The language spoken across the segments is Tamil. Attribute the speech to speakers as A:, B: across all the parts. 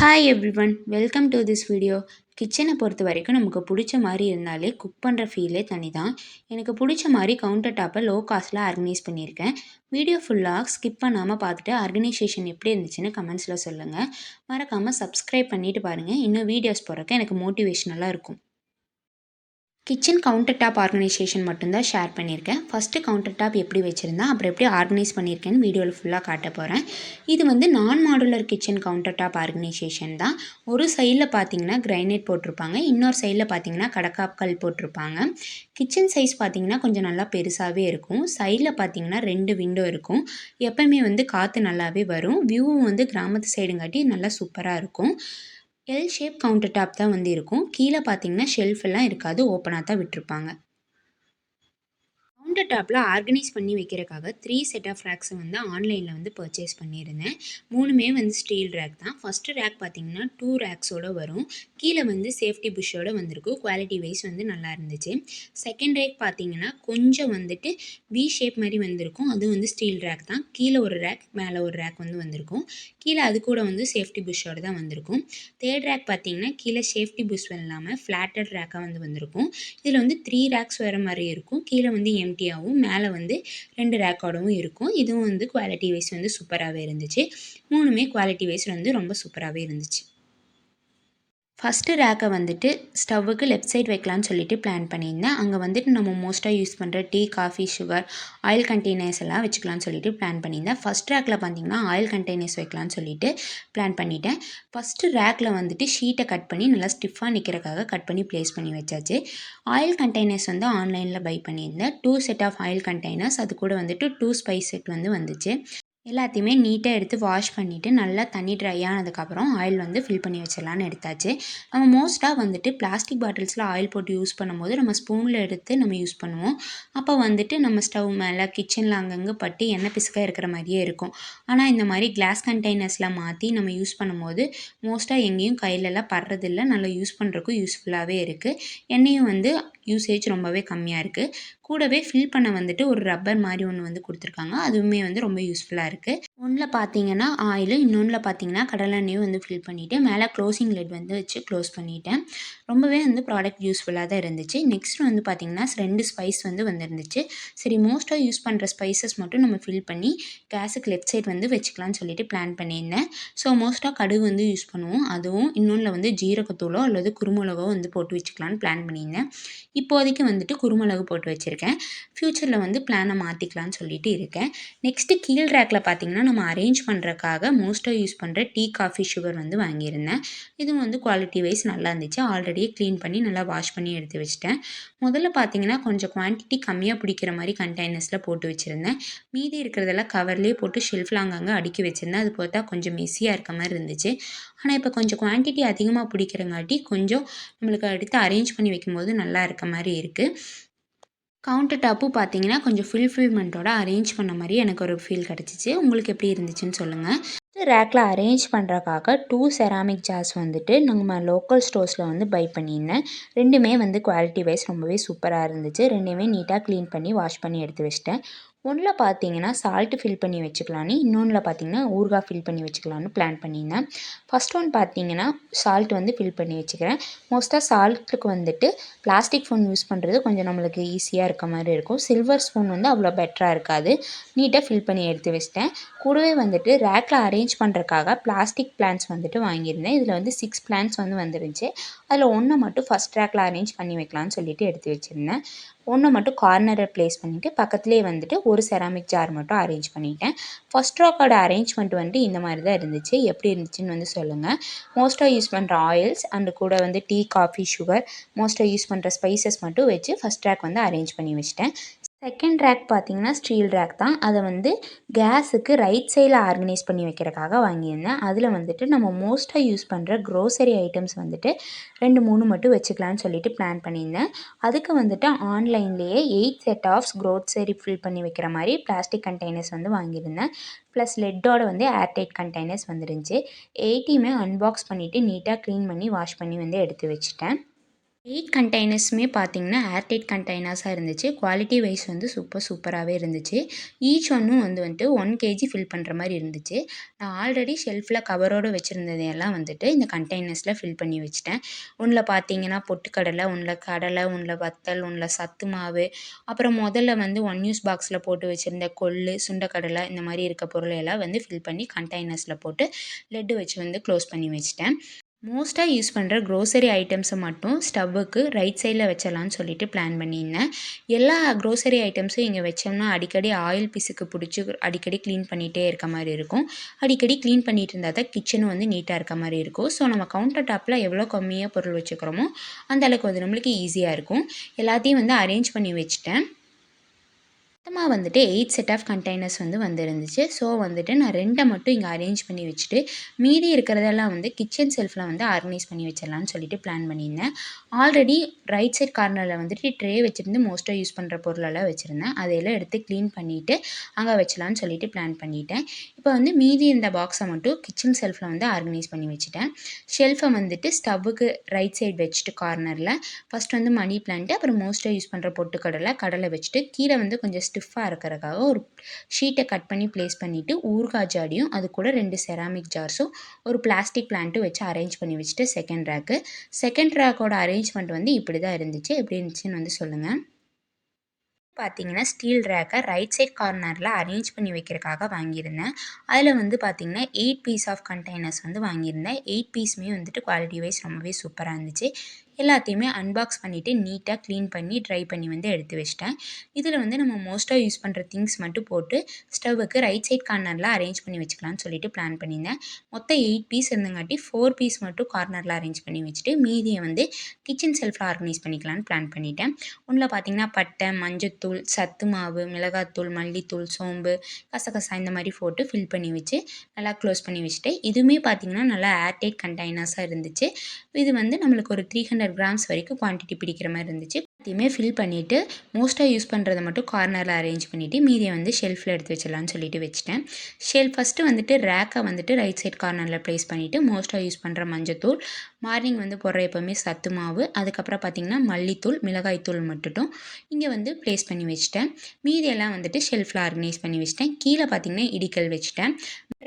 A: Hi everyone, welcome to this video. கிச்சனை பொறுத்த வரைக்கும் நமக்கு பிடிச்ச மாதிரி இருந்தாலே குக் பண்ணுற ஃபீலே தனி தான். எனக்கு பிடிச்ச மாதிரி கவுண்டர் டாப்பை லோ காஸ்ட்டில் ஆர்கனைஸ் பண்ணியிருக்கேன். வீடியோ ஃபுல்லாக ஸ்கிப் பண்ணாமல் பார்த்துட்டு ஆர்கனைசேஷன் எப்படி இருந்துச்சுன்னு கமெண்ட்ஸில் சொல்லுங்கள். மறக்காமல் சப்ஸ்கிரைப் பண்ணிவிட்டு பாருங்கள், இன்னும் வீடியோஸ் போடுறக்கு எனக்கு மோட்டிவேஷ்னலாக இருக்கும். கிச்சன் கவுண்டர் டாப் ஆர்கனைசேஷன் மட்டும்தான் ஷேர் பண்ணியிருக்கேன். ஃபஸ்ட்டு கவுண்டர் டாப் எப்படி வச்சுருந்தேன், அப்புறம் எப்படி ஆர்கனைஸ் பண்ணியிருக்கேன்னு வீடியோவில் ஃபுல்லாக காட்ட போகிறேன். இது வந்து நான் modular kitchen counter top organisation தான். ஒரு சைடில் பார்த்தீங்கன்னா கிரைனைட் போட்டிருப்பாங்க, இன்னொரு சைடில் பார்த்தீங்கன்னா கடக்காப்கல் போட்டிருப்பாங்க. கிச்சன் சைஸ் பார்த்தீங்கன்னா கொஞ்சம் நல்லா பெருசாகவே இருக்கும். சைடில் பார்த்தீங்கன்னா 2 விண்டோ இருக்கும். எப்போவுமே வந்து காற்று நல்லாவே வரும். வியூவும் வந்து கிராமத்து சைடுங்காட்டி நல்லா சூப்பராக இருக்கும். எல் ஷேப் கவுண்டர் டாப் தான் வந்து இருக்கும். கீழே பார்த்தீங்கன்னா ஷெல்ஃப் எல்லாம் இருக்காது, ஓப்பனாக தான் விட்டுருப்பாங்க. கவுண்டர் டாப்பில் ஆர்கனைஸ் பண்ணி வைக்கிறதுக்காக 3 செட் ஆஃப் ரேக்ஸை வந்து ஆன்லைனில் வந்து பர்ச்சேஸ் பண்ணியிருந்தேன். 3மே வந்து ஸ்டீல் ரேக் தான். ஃபஸ்ட்டு ரேக் பார்த்தீங்கன்னா 2 ரேக்ஸோடு வரும். கீழே வந்து சேஃப்டி புஷ்ஷோடு வந்திருக்கும். குவாலிட்டி வைஸ் வந்து நல்லா இருந்துச்சு. செகண்ட் ரேக் பார்த்தீங்கன்னா கொஞ்சம் வந்துட்டு வி ஷேப் மாதிரி வந்திருக்கும். அதுவும் வந்து ஸ்டீல் ரேக் தான். கீழே ஒரு ரேக், மேலே ஒரு ரேக் வந்து வந்திருக்கும். கீழே அது கூட வந்து சேஃப்டி புஷ்ஷோடு தான் வந்திருக்கும். தேர்ட் ரேக் பார்த்தீங்கன்னா கீழே சேஃப்டி புஷ் இல்லாமல் ஃப்ளாட்டட் ரேக்காக வந்து வந்திருக்கும். இதில் வந்து 3 ரேக்ஸ் வர மாதிரி இருக்கும். கீழே வந்து எம்டியாகவும் மேலே வந்து 2 ரேக்கோடவும் இருக்கும். இதுவும் வந்து குவாலிட்டி வைஸ் வந்து சூப்பராகவே இருந்துச்சு. 3மே குவாலிட்டி வைஸ் வந்து ரொம்ப சூப்பராகவே இருந்துச்சு. ஃபஸ்ட்டு ரேக்கை வந்துட்டு ஸ்டவ்வுக்கு லெஃப்ட் சைட் வைக்கலான்னு சொல்லிட்டு பிளான் பண்ணியிருந்தேன். அங்கே வந்துட்டு நம்ம மோஸ்ட்டாக யூஸ் பண்ணுற tea, coffee, sugar, oil containers எல்லாம் வச்சுக்கலான்னு சொல்லிட்டு பிளான் பண்ணியிருந்தேன். ஃபஸ்ட் ரேக்கில் பார்த்தீங்கன்னா ஆயில் கண்டெய்னர்ஸ் வைக்கலான்னு சொல்லிட்டு பிளான் பண்ணிட்டேன். ஃபஸ்ட்டு ரேக்கில் வந்துட்டு ஷீட்டை கட் பண்ணி நல்லா ஸ்டிஃபாக நிற்கிறக்காக கட் பண்ணி ப்ளேஸ் பண்ணி வச்சாச்சு. ஆயில் கண்டெய்னர்ஸ் வந்து ஆன்லைனில் பை பண்ணியிருந்தேன். 2 செட் ஆஃப் ஆயில் கண்டெய்னர்ஸ், அது கூட வந்துட்டு 2 ஸ்பைஸ் செட் வந்து வந்துச்சு. எல்லாத்தையுமே நீட்டாக எடுத்து வாஷ் பண்ணிவிட்டு நல்லா தண்ணி ட்ரை ஆனதுக்கப்புறம் ஆயில் வந்து ஃபில் பண்ணி வச்சிடலான்னு எடுத்தாச்சு. நம்ம மோஸ்ட்டாக வந்துட்டு பிளாஸ்டிக் பாட்டில்ஸில் ஆயில் போட்டு யூஸ் பண்ணும்போது நம்ம ஸ்பூனில் எடுத்து நம்ம யூஸ் பண்ணுவோம். அப்போ வந்துட்டு நம்ம ஸ்டவ் மேலே, கிச்சனில் அங்கங்கே பட்டு எண்ணெய் பிசுக்காக இருக்கிற மாதிரியே இருக்கும். ஆனால் இந்த மாதிரி கிளாஸ் கண்டெய்னர்ஸில் மாற்றி நம்ம யூஸ் பண்ணும்போது மோஸ்ட்டாக எங்கேயும் கையிலலாம் படுறதில்ல. நல்லா யூஸ் பண்ணுறதுக்கும் யூஸ்ஃபுல்லாகவே இருக்குது. எண்ணெயும் வந்து யூசேஜ் ரொம்பவே கம்மியாக இருக்குது. கூடவே ஃபில் பண்ண வந்துட்டு ஒரு ரப்பர் மாதிரி ஒன்று வந்து கொடுத்துருக்காங்க. அதுவுமே வந்து ரொம்ப யூஸ்ஃபுல்லாக இருக்குது. ஒன்றில் பார்த்தீங்கன்னா ஆயிலும், இன்னொன்றில் பார்த்தீங்கன்னா கடலெண்ணெயும் வந்து ஃபில் பண்ணிவிட்டு மேலே க்ளோசிங் லிட் வந்து வச்சு க்ளோஸ் பண்ணிட்டேன். ரொம்பவே வந்து ப்ராடக்ட் யூஸ்ஃபுல்லாக தான் இருந்துச்சு. நெக்ஸ்ட் வந்து பார்த்திங்கன்னா 2 ஸ்பைஸ் வந்து வந்துருந்துச்சு. சரி, மோஸ்ட்டாக யூஸ் பண்ணுற ஸ்பைசஸ் மட்டும் நம்ம ஃபில் பண்ணி கேஸுக்கு லெஃப்ட் சைட் வந்து வச்சுக்கலான்னு சொல்லிட்டு பிளான் பண்ணியிருந்தேன். ஸோ மோஸ்ட்டாக கடுகு வந்து யூஸ் பண்ணுவோம். அதுவும் இன்னொன்றில் வந்து ஜீரகத்தூளோ அல்லது குருமிளகோ வந்து போட்டு வச்சுக்கலான்னு பிளான் பண்ணியிருந்தேன். இப்போதைக்கு வந்துட்டு குருமிளகு போட்டு வச்சுருக்கேன். ஃப்யூச்சரில் வந்து பிளானை மாற்றிக்கலான்னு சொல்லிட்டு இருக்கேன். நெக்ஸ்ட்டு கீழ் ரேக்கில் பார்த்திங்கன்னா நம்ம அரேஞ்ச் பண்ணுறக்காக மோஸ்ட்டாக யூஸ் பண்ணுற டீ, காஃபி, சுகர் வந்து வாங்கியிருந்தேன். இதுவும் வந்து குவாலிட்டி வைஸ் நல்லா இருந்துச்சு. ஆல்ரெடியே க்ளீன் பண்ணி நல்லா வாஷ் பண்ணி எடுத்து வச்சுட்டேன். முதல்ல பார்த்திங்கன்னா கொஞ்சம் குவான்டிட்டி கம்மியாக பிடிக்கிற மாதிரி கண்டெய்னர்ஸில் போட்டு வச்சுருந்தேன். மீதி இருக்கிறதெல்லாம் கவர்லேயே போட்டு ஷெல்ஃபில் அங்கங்கே அடுக்கி வச்சுருந்தேன். அது பார்த்தா கொஞ்சம் மெஸ்ஸியாக இருக்க மாதிரி இருந்துச்சு. ஆனால் இப்போ கொஞ்சம் குவான்டிட்டி அதிகமாக பிடிக்கிறங்காட்டி கொஞ்சம் நம்மளுக்கு அடுத்து அரேஞ்ச் பண்ணி வைக்கும்போது நல்லா இருக்க மாதிரி இருக்குது. கவுண்டர் டாப்பும் பார்த்தீங்கன்னா கொஞ்சம் ஃபுல்ஃபில்மெண்ட்டோட அரேஞ்ச் பண்ண மாதிரி எனக்கு ஒரு ஃபீல் கிடச்சிச்சு. உங்களுக்கு எப்படி இருந்துச்சுன்னு சொல்லுங்கள். ரேக்கில் அரேஞ்ச் பண்ணுறக்காக 2 செராமிக் ஜார்ஸ் வந்துட்டு நம்ம லோக்கல் ஸ்டோர்ஸில் வந்து பை பண்ணியிருந்தேன். 2மே வந்து குவாலிட்டி வைஸ் ரொம்பவே சூப்பராக இருந்துச்சு. 2மே நீட்டாக க்ளீன் பண்ணி வாஷ் பண்ணி எடுத்து வச்சிட்டேன். ஒன்றில் பார்த்தீங்கன்னா சால்ட்டு ஃபில் பண்ணி வச்சுக்கலான்னு, இன்னொன்றில் பார்த்தீங்கன்னா ஊறுகாய் ஃபில் பண்ணி வச்சுக்கலான்னு பிளான் பண்ணியிருந்தேன். ஃபஸ்ட் ஒன் பார்த்தீங்கன்னா சால்ட் வந்து ஃபில் பண்ணி வச்சுக்கிறேன். மோஸ்ட்டாக சால்ட்டுக்கு வந்துட்டு பிளாஸ்டிக் ஸ்பூன் யூஸ் பண்ணுறது கொஞ்சம் நம்மளுக்கு ஈஸியாக இருக்க மாதிரி இருக்கும். சில்வர் ஸ்பூன் வந்து அவ்வளோ பெட்டராக இருக்காது. நீட்டாக ஃபில் பண்ணி எடுத்து வச்சிட்டேன். கூடவே வந்துட்டு ரேக்கில் அரேஞ்ச் பண்ணுறக்காக பிளாஸ்டிக் பிளான்ஸ் வந்துட்டு வாங்கியிருந்தேன். இதில் வந்து 6 பிளான்ஸ் வந்து வந்துருந்துச்சு. அதில் ஒன்று மட்டும் ஃபஸ்ட் ரேக்கில் அரேஞ்ச் பண்ணி வைக்கலான்னு சொல்லிட்டு எடுத்து வச்சுருந்தேன். ஒன்று மட்டும் கார்னரை ப்ளேஸ் பண்ணிவிட்டு பக்கத்துலேயே வந்துட்டு ஒரு செராமிக் ஜார் மட்டும் அரேஞ்ச் பண்ணிட்டேன். ஃபஸ்ட் ராக்கோட அரேஞ்ச்மெண்ட் வந்துட்டு இந்த மாதிரி தான் இருந்துச்சு. எப்படி இருந்துச்சுன்னு வந்து சொல்லுங்கள். மோஸ்ட்டாக யூஸ் பண்ணுற ஆயில்ஸ் அண்டு கூட வந்து டீ, காஃபி, சுகர், மோஸ்ட்டாக யூஸ் பண்ணுற ஸ்பைசஸ் மட்டும் வச்சு ஃபஸ்ட் ரேக் வந்து அரேஞ்ச் பண்ணி வச்சிட்டேன். செகண்ட் ரேக் பார்த்தீங்கன்னா ஸ்டீல் ரேக் தான். அதை வந்து கேஸுக்கு ரைட் சைடில் ஆர்கனைஸ் பண்ணி வைக்கிறக்காக வாங்கியிருந்தேன். அதில் வந்துட்டு நம்ம மோஸ்ட்டாக யூஸ் பண்ணுற க்ரோசரி ஐட்டம்ஸ் வந்துட்டு 2, 3 மட்டும் வச்சுக்கலான்னு சொல்லிட்டு பிளான் பண்ணியிருந்தேன். அதுக்கு வந்துட்டு ஆன்லைன்லேயே 8 செட் ஆஃப் க்ரோசரி ஃபில் பண்ணி வைக்கிற மாதிரி பிளாஸ்டிக் கண்டெய்னர்ஸ் வந்து வாங்கியிருந்தேன். ப்ளஸ் லெட்டோட வந்து ஏர்டைட் கண்டெய்னர்ஸ் வந்துருந்துச்சு. 8யுமே அன்பாக்ஸ் பண்ணிவிட்டு நீட்டாக க்ளீன் பண்ணி வாஷ் பண்ணி வந்து எடுத்து வச்சுட்டேன். 8 கண்டெய்னர்ஸுமே பார்த்தீங்கன்னா, ஏர்டைட் கண்டெய்னர்ஸா இருந்துச்சு. குவாலிட்டி வைஸ் வந்து சூப்பராவே இருந்துச்சு. ஈச் ஒன்னும் வந்துட்டு 1 கேஜி ஃபில் பண்ற மாரி இருந்துச்சு. நான் ஆல்ரெடி ஷெல்ஃப்ல கவரோட வச்சிருந்ததையெல்லாம் வந்துட்டு இந்த கண்டெய்னர்ஸ்ல ஃபில் பண்ணி வச்சுட்டேன். ஒண்ணுல பார்த்தீங்கன்னா, பொட்டுக்கடலை, ஒண்ணுல கடலை, ஒண்ணுல வத்தல், ஒண்ணுல சத்து மாவு, அப்புறம் முதல்ல வந்து ஒன் யூஸ் பாக்ஸ்ல போட்டு வச்சிருந்த கொள்ளு, சுண்டக்கடலை இந்த மாரி இருக்க பொருள எல்லாம் வந்து ஃபில் பண்ணி கண்டெய்னர்ஸ்ல போட்டு லிட் வச்சு வந்து க்ளோஸ் பண்ணி வச்சுட்டேன். மோஸ்ட்டாக யூஸ் பண்ணுற க்ரோசரி ஐட்டம்ஸை மட்டும் ஸ்டவ்வுக்கு ரைட் சைடில் வச்சிடலான்னு சொல்லிட்டு பிளான் பண்ணியிருந்தேன். எல்லா க்ரோசரி ஐட்டம்ஸும் இங்கே வச்சோம்னா அடிக்கடி ஆயில் பிசுக்கு பிடிச்சி அடிக்கடி க்ளீன் பண்ணிகிட்டே இருக்க மாதிரி இருக்கும். அடிக்கடி க்ளீன் பண்ணிட்டு இருந்தால் தான் கிச்சனும் வந்து நீட்டாக இருக்க மாதிரி இருக்கும். ஸோ நம்ம கவுண்டர் டாப்பில் எவ்வளோ கம்மியாக பொருள் வச்சுக்கிறோமோ அந்த அளவுக்கு வந்து நம்மளுக்கு ஈஸியாக இருக்கும். எல்லாத்தையும் வந்து அரேஞ்ச் பண்ணி வச்சுட்டேன். மொத்தமாக வந்துட்டு 8 செட் ஆஃப் கண்டெய்னர்ஸ் வந்து வந்துருந்துச்சு. ஸோ வந்துட்டு நான் 2 மட்டும் இங்கே அரேஞ்ச் பண்ணி வச்சுட்டு மீதி இருக்கிறதெல்லாம் வந்து கிச்சன் செல்ஃபில் வந்து ஆர்கனைஸ் பண்ணி வச்சிடலான்னு சொல்லிட்டு பிளான் பண்ணியிருந்தேன். ஆல்ரெடி ரைட் சைட் கார்னரில் வந்துட்டு ட்ரே வச்சுருந்து மோஸ்ட்டாக யூஸ் பண்ணுற பொருளெல்லாம் வச்சுருந்தேன். அதையெல்லாம் எடுத்து க்ளீன் பண்ணிவிட்டு அங்கே வச்சலான்னு சொல்லிட்டு பிளான் பண்ணிட்டேன். இப்போ வந்து மீதி இந்த பாக்ஸை மட்டும் கிச்சன் செல்ஃபில் வந்து ஆர்கனைஸ் பண்ணி வச்சுட்டேன். ஷெல்ஃபை வந்துட்டு ஸ்டவ்வுக்கு ரைட் சைடு வச்சுட்டு கார்னரில் ஃபஸ்ட் வந்து மணி பிளான்ட்டு, அப்புறம் மோஸ்ட்டாக யூஸ் பண்ணுற பொட்டுக்கடலை, கடலை வச்சுட்டு கீழே வந்து கொஞ்சம் ஸ்டிஃபாக இருக்கிறதுக்காக ஒரு ஷீட்டை கட் பண்ணி ப்ளேஸ் பண்ணிவிட்டு ஊறுகாய் ஜாடியும் அது கூட 2 செராமிக் ஜார்ஸும் ஒரு பிளாஸ்டிக் பிளான்ட்டும் வச்சு அரேஞ்ச் பண்ணி வச்சுட்டு செகண்ட் ரேக்கோட அரேஞ்ச்மெண்ட் வந்து இப்படி தான் இருந்துச்சு. எப்படி இருந்துச்சுன்னு வந்து சொல்லுங்கள். பார்த்தீங்கன்னா ஸ்டீல் ரேக்கை ரைட் சைட் கார்னரில் அரேஞ்ச் பண்ணி வைக்கிறதுக்காக வாங்கியிருந்தேன். அதில் வந்து பார்த்தீங்கன்னா 8 பீஸ் ஆஃப் கண்டெய்னர்ஸ் வந்து வாங்கியிருந்தேன். 8 பீஸுமே வந்துட்டு குவாலிட்டி வைஸ் ரொம்பவே சூப்பராக இருந்துச்சு. எல்லாத்தையுமே அன்பாக்ஸ் பண்ணிவிட்டு நீட்டாக க்ளீன் பண்ணி ட்ரை பண்ணி வந்து எடுத்து வச்சிட்டேன். இதில் வந்து நம்ம மோஸ்ட்டாக யூஸ் பண்ணுற திங்ஸ் மட்டும் போட்டு ஸ்டவ்வுக்கு ரைட் சைட் கார்னரில் அரேஞ்ச் பண்ணி வச்சுக்கலான்னு சொல்லிட்டு பிளான் பண்ணியிருந்தேன். மொத்தம் 8 பீஸ் இருந்தங்காட்டி 4 பீஸ் மட்டும் கார்னரில் அரேஞ்ச் பண்ணி வச்சுட்டு மீதியை வந்து கிச்சன் செல்ஃபில் ஆர்கனைஸ் பண்ணிக்கலான்னு பிளான் பண்ணிட்டேன். ஒன்றில் பார்த்தீங்கன்னா பட்டை, மஞ்சத்தூள், சத்து மாவு, மிளகாத்தூள், மல்லித்தூள், சோம்பு, கசகசா இந்த மாதிரி போட்டு ஃபில் பண்ணி வச்சு நல்லா க்ளோஸ் பண்ணி வச்சுட்டேன். இதுவுமே பார்த்தீங்கன்னா நல்லா ஏர்டைட் கண்டெய்னர்ஸாக இருந்துச்சு. இது வந்து நம்மளுக்கு ஒரு 300 கிராம்ஸ் வரைக்கும் குவான்டிட்டி பிடிக்கிற மாதிரி இருந்துச்சு. எல்லாத்தையுமே ஃபில் பண்ணிவிட்டு மோஸ்ட்டாக யூஸ் பண்ணுறதை மட்டும் கார்னரில் அரேஞ்ச் பண்ணிவிட்டு மீதியை வந்து ஷெல்ஃபில் எடுத்து வச்சிடலான்னு சொல்லிட்டு வச்சுட்டேன். ஃபஸ்ட்டு வந்துட்டு ரேக்கை வந்துட்டு ரைட் சைட் கார்னரில் ப்ளேஸ் பண்ணிவிட்டு மோஸ்ட்டாக யூஸ் பண்ணுற மஞ்சத்தூள், மார்னிங் வந்து போடுற எப்போவுமே சத்து மாவு, அதுக்கப்புறம் பார்த்திங்கன்னா மல்லித்தூள், மிளகாய்த்தூள் மட்டும் இங்கே வந்து ப்ளேஸ் பண்ணி வச்சுட்டேன். மீதியெல்லாம் வந்துட்டு ஷெல்ஃபில் ஆர்கனைஸ் பண்ணி வச்சுட்டேன். கீழே பார்த்திங்கன்னா இடிக்கல் வச்சுட்டேன்.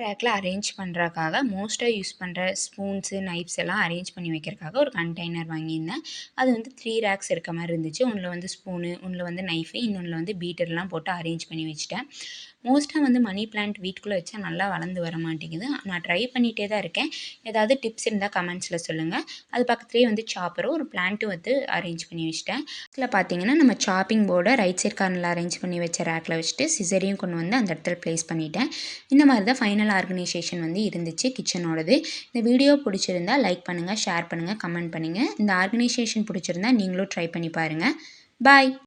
A: ரேக்கில் அரேஞ்ச் பண்ணுறதுக்காக மோஸ்ட்டாக யூஸ் பண்ணுற ஸ்பூன்ஸு, நைஃப்ஸ் எல்லாம் அரேஞ்ச் பண்ணி வைக்கிறதுக்காக ஒரு கண்டெய்னர் வாங்கியிருந்தேன். அது வந்து 3 ரேக்ஸ் இருக்க மாதிரி இருந்துச்சு. ஒன்றில் வந்து ஸ்பூனு, ஒன்றில் வந்து நைஃபு, இன்னொன்றில் வந்து பீட்டர்லாம் போட்டு அரேஞ்ச் பண்ணி வச்சுட்டேன். மோஸ்ட்டாக வந்து மணி பிளான்ட் வீட்டுக்குள்ளே வச்சா நல்லா வளர்ந்து வர மாட்டேங்குது. நான் ட்ரை பண்ணிகிட்டே தான் இருக்கேன். ஏதாவது டிப்ஸ் இருந்தால் கமெண்ட்ஸில் சொல்லுங்கள். அது பக்கத்துலேயே வந்து சாப்பரும், ஒரு பிளான்ட்டும் வந்து அரேஞ்ச் பண்ணி வச்சுட்டேன். இதில் பார்த்தீங்கன்னா நம்ம சாப்பிங் போர்டை ரைட் சைட் கார்னரில் அரேஞ்ச் பண்ணி வச்ச ரேக்கில் வச்சுட்டு சிசரையும் கொண்டு வந்து அந்த இடத்துல ப்ளேஸ் பண்ணிட்டேன். இந்த மாதிரி தான் ஃபைனல் ஆர்கனைசேஷன் வந்து இருந்துச்சு கிச்சனோடது. இந்த வீடியோ பிடிச்சிருந்தா லைக் பண்ணுங்கள், ஷேர் பண்ணுங்கள், கமெண்ட் பண்ணுங்கள். இந்த ஆர்கனைசேஷன் பிடிச்சிருந்தா நீங்களும் ட்ரை பண்ணி பாருங்கள். பாய்.